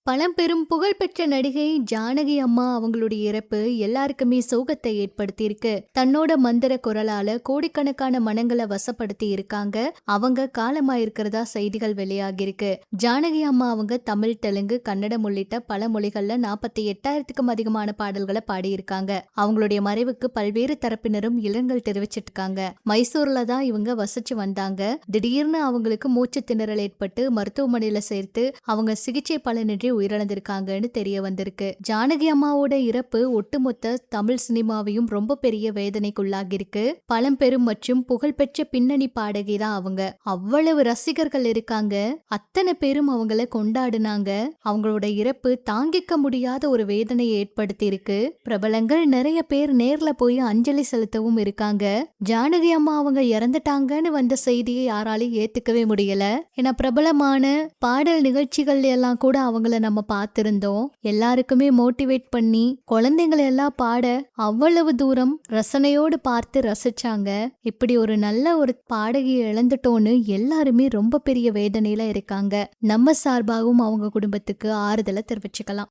பழம்பெரும் புகழ்பெற்ற நடிகை ஜானகி அம்மா அவங்களுடைய இறப்பு எல்லாருக்குமே சோகத்தை ஏற்படுத்தியிருக்கு. தன்னோட மந்திர குரலால கோடிக்கணக்கான மனங்களை வசப்படுத்தி இருக்காங்க. அவங்க காலமாயிருக்கிறதா செய்திகள் வெளியாகிருக்கு. ஜானகி அம்மா அவங்க தமிழ், தெலுங்கு, கன்னடம் உள்ளிட்ட பல மொழிகள்ல 48,000க்கும் அதிகமான பாடல்களை பாடியிருக்காங்க. அவங்களுடைய மறைவுக்கு பல்வேறு தரப்பினரும் இரங்கல் தெரிவிச்சிட்டு இருக்காங்க. மைசூர்ல தான் இவங்க வசிச்சு வந்தாங்க. திடீர்னு அவங்களுக்கு மூச்சு திணறல் ஏற்பட்டு மருத்துவமனையில சேர்த்து அவங்க சிகிச்சை பலனின்றி உயிரிழந்திருக்காங்கன்னு தெரிய வந்திருக்கு. ஜானகி அம்மாவோட இறப்பு ஒட்டுமொத்த தமிழ் சினிமாவையும் ரொம்ப பெரிய வேதனைக்குள்ளாகிருக்கு. பழம்பெரும் மற்றும் புகழ்பெற்ற பின்னணி பாடகி தான் அவங்க. அவ்வளவு ரசிகர்கள் இருக்காங்க. அத்தனை பேரும் அவங்கள கொண்டாடுனாங்க. அவங்களோட இறப்பு தாங்கிக்க முடியாத ஒரு வேதனையை ஏற்படுத்தி இருக்கு. பிரபலங்கள் நிறைய பேர் நேர்ல போய் அஞ்சலி செலுத்தவும் இருக்காங்க. ஜானகி அம்மா அவங்க இறந்துட்டாங்கன்னு வந்த செய்தியை யாராலையும் ஏத்துக்கவே முடியல. ஏன்னா பிரபலமான பாடல் நிகழ்ச்சிகள் எல்லாம் கூட அவங்கள நம்ம பார்த்திருந்தோம். எல்லாருக்குமே மோட்டிவேட் பண்ணி குழந்தைங்களை எல்லாம் பாட அவ்வளவு தூரம் ரசனையோடு பார்த்து ரசிச்சாங்க. இப்படி ஒரு நல்ல ஒரு பாடகியை இழந்துட்டோன்னு எல்லாருமே ரொம்ப பெரிய வேதனையில இருக்காங்க. நம்ம சார்பாகவும் அவங்க குடும்பத்துக்கு ஆறுதலை தெரிவிச்சுக்கலாம்.